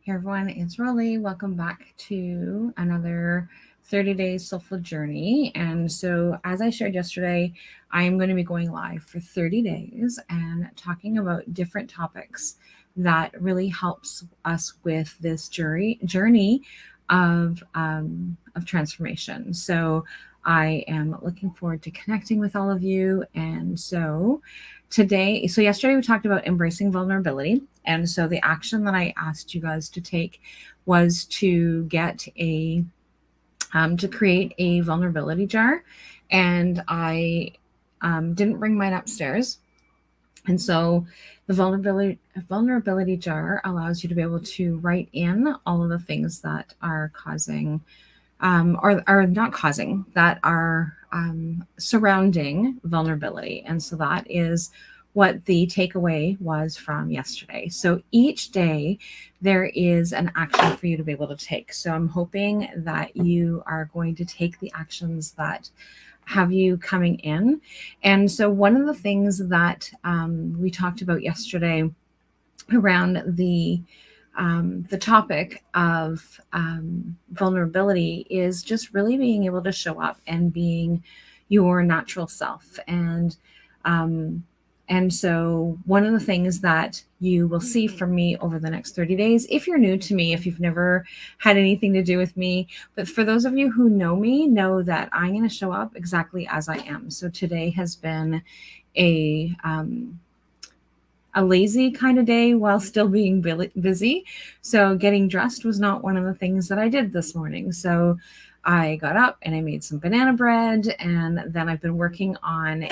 Hey everyone, it's Rolly. Welcome back to another 30 days soulful journey. And so, as I shared yesterday, I am going to be going live for 30 days and talking about different topics that really helps us with this journey of transformation. So, I am looking forward to connecting with all of you. And so, yesterday we talked about embracing vulnerability. And so the action that I asked you guys to take was to get to create a vulnerability jar. And I didn't bring mine upstairs. And so the vulnerability jar allows you to be able to write in all of the things that are causing or are not causing, that are surrounding vulnerability. And so that is what the takeaway was from yesterday. So each day there is an action for you to be able to take. So I'm hoping that you are going to take the actions that have you coming in. And so one of the things that we talked about yesterday around the topic of vulnerability is just really being able to show up and being your natural self. And so one of the things that you will see from me over the next 30 days, if you're new to me, if you've never had anything to do with me, but for those of you who know me, know that I'm going to show up exactly as I am. So today has been a lazy kind of day while still being busy. So getting dressed was not one of the things that I did this morning. So I got up and I made some banana bread, and then I've been working on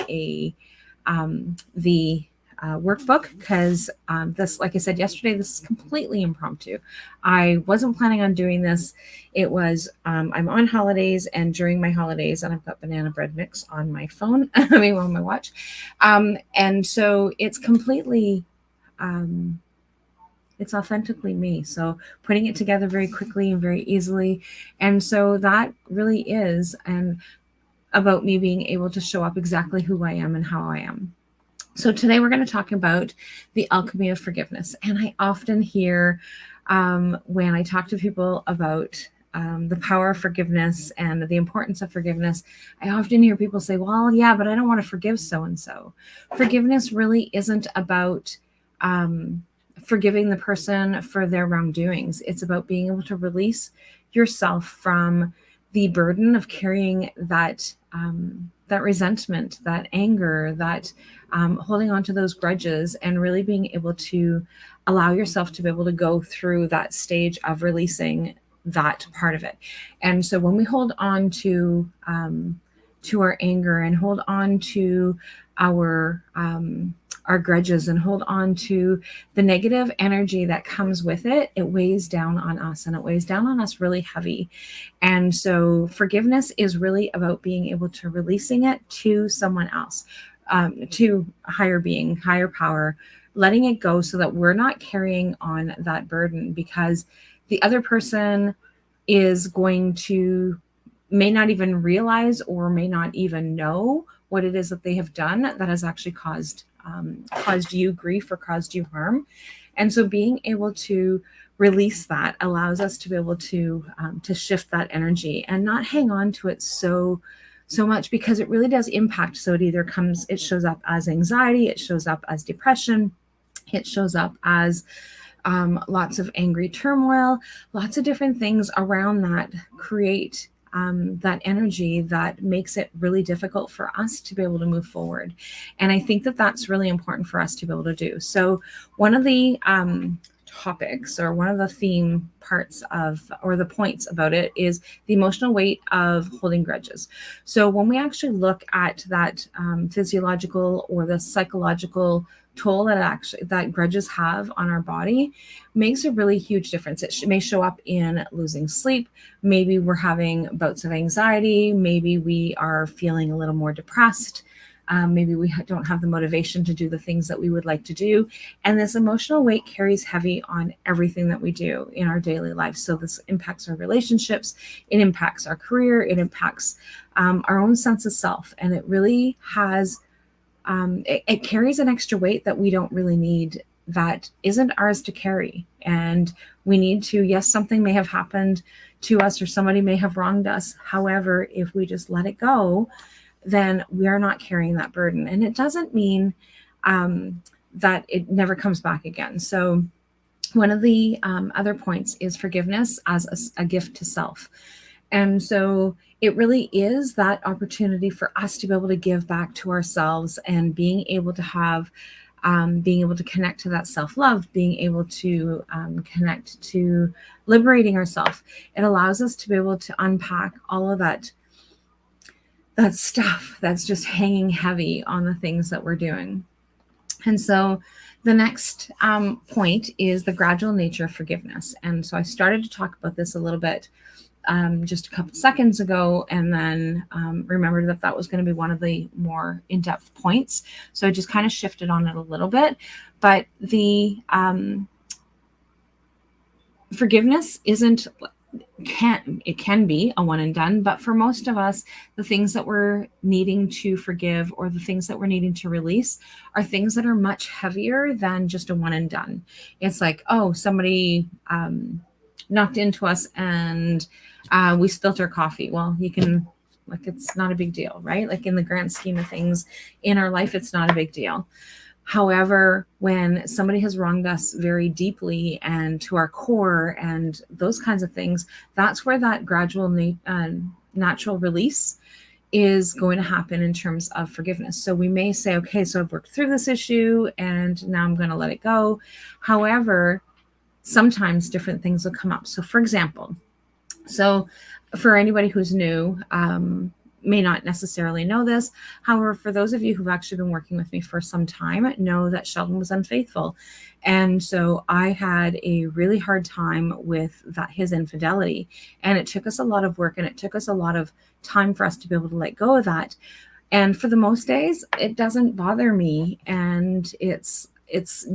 the workbook because this, like I said yesterday, this is completely impromptu. I wasn't planning on doing this. It was I'm on holidays, and during my holidays, and I've got banana bread mix on my phone, I mean on my watch, and so it's completely it's authentically me. So putting it together very quickly and very easily, and so that really is and about me being able to show up exactly who I am and how I am. So today we're going to talk about the alchemy of forgiveness. And I often hear when I talk to people about the power of forgiveness and the importance of forgiveness, I often hear people say, well, yeah, but I don't want to forgive so-and-so. Forgiveness really isn't about forgiving the person for their wrongdoings. It's about being able to release yourself from the burden of carrying that resentment, that anger, that holding on to those grudges, and really being able to allow yourself to be able to go through that stage of releasing that part of it. And so when we hold on to our anger and hold on to our grudges and hold on to the negative energy that comes with it, it weighs down on us, and it weighs down on us really heavy. And so forgiveness is really about being able to releasing it to someone else, to a higher being, higher power, letting it go so that we're not carrying on that burden, because the other person is going to may not even realize or may not even know what it is that they have done that has actually caused you grief or caused you harm. And so being able to release that allows us to be able to shift that energy and not hang on to it so much, because it really does impact. So it shows up as anxiety, it shows up as depression, it shows up as lots of angry turmoil, lots of different things around that create that energy that makes it really difficult for us to be able to move forward. And I think that that's really important for us to be able to do. So one of the topics, or one of the theme parts of, or the points about it, is the emotional weight of holding grudges. So when we actually look at that physiological or the psychological toll that grudges have on our body, makes a really huge difference. It may show up in losing sleep. Maybe we're having bouts of anxiety. Maybe we are feeling a little more depressed. Maybe we don't have the motivation to do the things that we would like to do. And this emotional weight carries heavy on everything that we do in our daily life. So this impacts our relationships, it impacts our career, it impacts our own sense of self. And it really has, it carries an extra weight that we don't really need that isn't ours to carry. And we need to, yes, something may have happened to us or somebody may have wronged us. However, if we just let it go, then we are not carrying that burden. And it doesn't mean that it never comes back again. So one of the other points is forgiveness as a gift to self. And so it really is that opportunity for us to be able to give back to ourselves and being able to have, being able to connect to that self-love, being able to connect to liberating ourselves. It allows us to be able to unpack all of that stuff that's just hanging heavy on the things that we're doing. And so the next point is the gradual nature of forgiveness. And so I started to talk about this a little bit just a couple seconds ago, and then remembered that that was going to be one of the more in-depth points. So I just kind of shifted on it a little bit. But the forgiveness can be a one and done, but for most of us, the things that we're needing to forgive or the things that we're needing to release are things that are much heavier than just a one and done. It's like, oh, somebody knocked into us and we spilt our coffee. Well, you can, like, it's not a big deal, right? Like, in the grand scheme of things in our life, it's not a big deal. However, when somebody has wronged us very deeply and to our core and those kinds of things, that's where that gradual natural release is going to happen in terms of forgiveness. So we may say, okay, so I've worked through this issue and now I'm going to let it go. However, sometimes different things will come up. So for example, so for anybody who's new, may not necessarily know this. However, for those of you who've actually been working with me for some time, know that Sheldon was unfaithful. And so I had a really hard time with his infidelity. And it took us a lot of work and it took us a lot of time for us to be able to let go of that. And for the most days, it doesn't bother me. And it's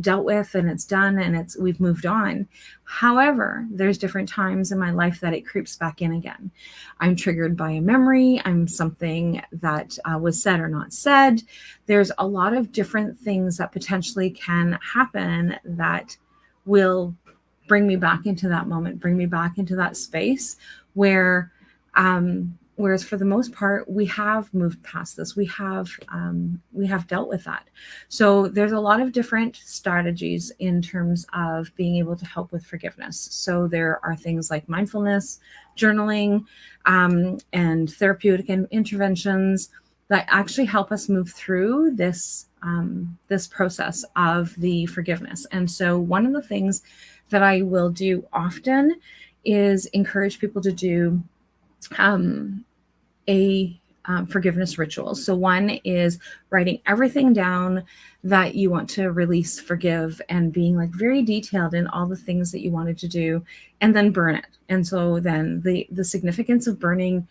dealt with and it's done and we've moved on. However, there's different times in my life that it creeps back in again. I'm triggered by a memory. I'm something that was said or not said. There's a lot of different things that potentially can happen that will bring me back into that moment, bring me back into that space where, whereas for the most part, we have moved past this. We have dealt with that. So there's a lot of different strategies in terms of being able to help with forgiveness. So there are things like mindfulness, journaling, and therapeutic interventions that actually help us move through this process of the forgiveness. And so one of the things that I will do often is encourage people to do a forgiveness ritual. So one is writing everything down that you want to release, forgive, and being like very detailed in all the things that you wanted to do, and then burn it. And so then the significance of burning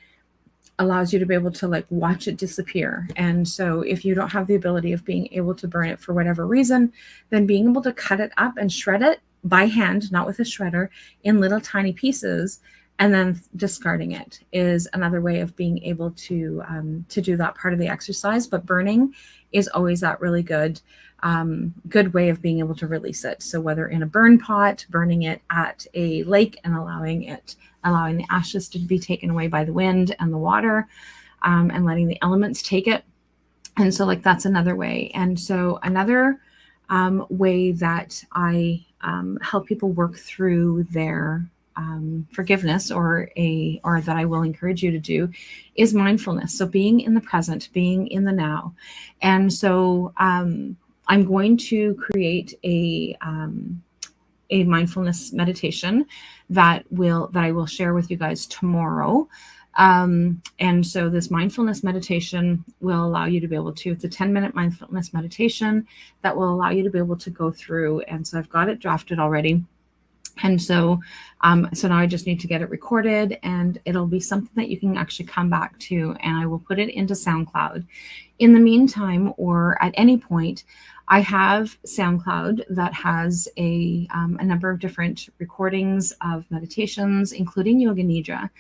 allows you to be able to like watch it disappear. And so if you don't have the ability of being able to burn it for whatever reason, then being able to cut it up and shred it by hand, not with a shredder, in little tiny pieces, and then discarding it is another way of being able to do that part of the exercise. But burning is always that really good way of being able to release it. So whether in a burn pot, burning it at a lake and allowing the ashes to be taken away by the wind and the water, and letting the elements take it. And so like that's another way. And so another way that I help people work through their forgiveness or that I will encourage you to do is mindfulness. So being in the present, being in the now. And so I'm going to create a mindfulness meditation that I will share with you guys tomorrow. And so this mindfulness meditation will allow you to be able to, it's a 10-minute mindfulness meditation that will allow you to be able to go through. And so I've got it drafted already. And so now I just need to get it recorded, and it'll be something that you can actually come back to, and I will put it into SoundCloud. In the meantime, or at any point, I have SoundCloud that has a number of different recordings of meditations, including Yoga Nidra.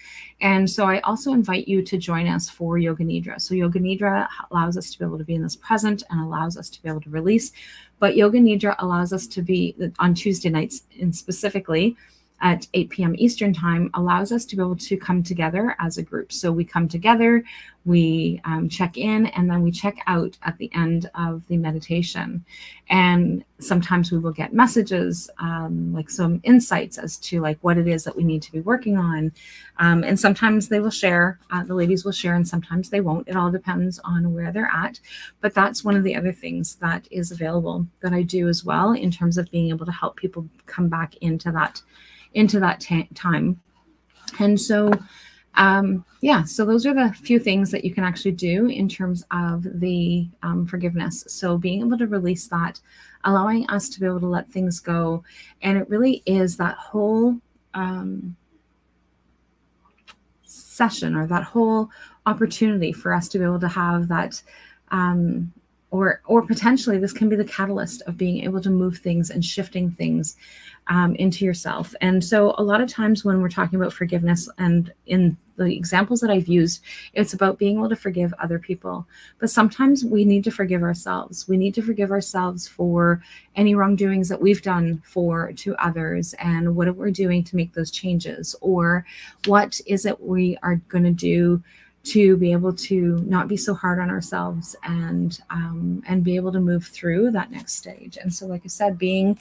And so I also invite you to join us for Yoga Nidra. So Yoga Nidra allows us to be able to be in this present and allows us to be able to release But Yoga Nidra allows us to be on Tuesday nights, and specifically at 8 p.m. Eastern time, allows us to be able to come together as a group. So we come together, we check in, and then we check out at the end of the meditation. And sometimes we will get messages, like some insights as to like what it is that we need to be working on. And sometimes they will share, the ladies will share, and sometimes they won't. It all depends on where they're at. But that's one of the other things that is available that I do as well, in terms of being able to help people come back into that time. And so so those are the few things that you can actually do in terms of the forgiveness. So being able to release that, allowing us to be able to let things go. And it really is that whole session, or that whole opportunity for us to be able to have that, or potentially this can be the catalyst of being able to move things and shifting things into yourself. And so a lot of times when we're talking about forgiveness, and in the examples that I've used, it's about being able to forgive other people. But sometimes we need to forgive ourselves. We need to forgive ourselves for any wrongdoings that we've done to others, and what we're doing to make those changes, or what is it we are going to do to be able to not be so hard on ourselves, and be able to move through that next stage. And so, like I said, being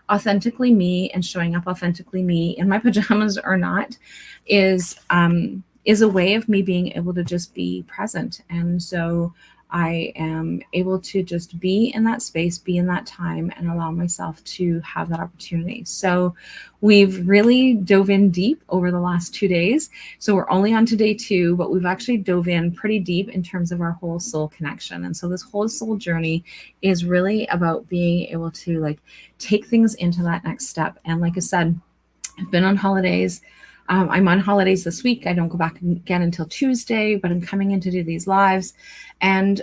authentically me and showing up authentically me in my pajamas or not is a way of me being able to just be present. And so I am able to just be in that space, be in that time, and allow myself to have that opportunity. So we've really dove in deep over the last 2 days. So we're only on to day 2, but we've actually dove in pretty deep in terms of our whole soul connection. And so this whole soul journey is really about being able to like take things into that next step. And like I said, I've been on holidays. I'm on holidays this week. I don't go back again until Tuesday, but I'm coming in to do these lives, and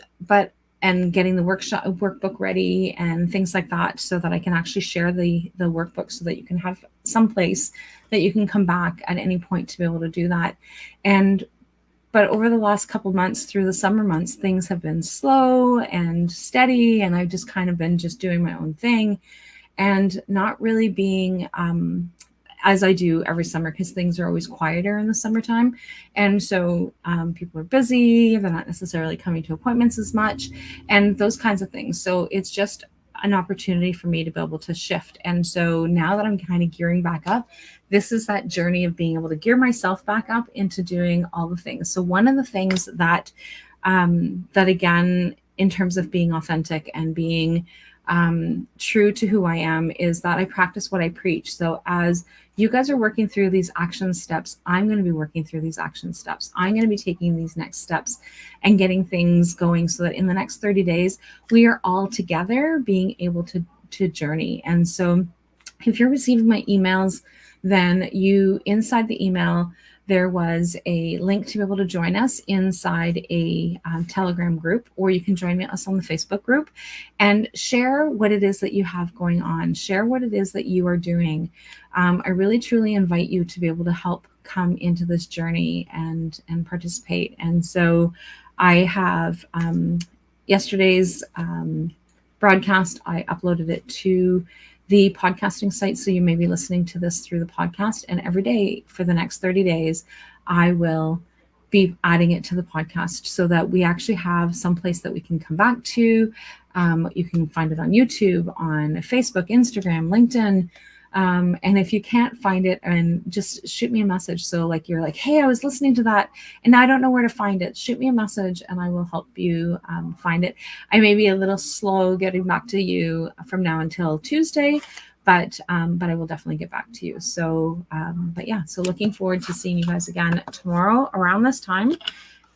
getting the workbook ready and things like that, so that I can actually share the workbook, so that you can have some place that you can come back at any point to be able to do that. But over the last couple months, through the summer months, things have been slow and steady, and I've just kind of been just doing my own thing, and not really being as I do every summer, because things are always quieter in the summertime. And so people are busy, they're not necessarily coming to appointments as much, and those kinds of things. So it's just an opportunity for me to be able to shift. And so now that I'm kind of gearing back up, this is that journey of being able to gear myself back up into doing all the things. So one of the things that again, in terms of being authentic and being true to who I am, is that I practice what I preach. So as you guys are working through these action steps, I'm going to be working through these action steps. I'm going to be taking these next steps and getting things going, so that in the next 30 days, we are all together being able to journey. And so if you're receiving my emails, then inside the email, there was a link to be able to join us inside a Telegram group, or you can join us on the Facebook group and share what it is that you have going on. Share what it is that you are doing. I really, truly invite you to be able to help come into this journey and participate. And so I have yesterday's broadcast, I uploaded it to the podcasting site. So you may be listening to this through the podcast, and every day for the next 30 days, I will be adding it to the podcast, so that we actually have some place that we can come back to. You can find it on YouTube, on Facebook, Instagram, LinkedIn. And if you can't find it, and just shoot me a message. So like, you're like, hey, I was listening to that and I don't know where to find it. Shoot me a message and I will help you find it. I may be a little slow getting back to you from now until Tuesday, but I will definitely get back to you. So, so looking forward to seeing you guys again tomorrow around this time.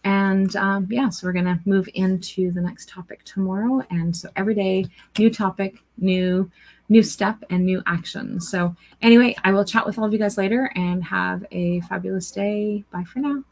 And so we're going to move into the next topic tomorrow. And so every day, new topic, new step, and new action. So anyway, I will chat with all of you guys later, and have a fabulous day. Bye for now.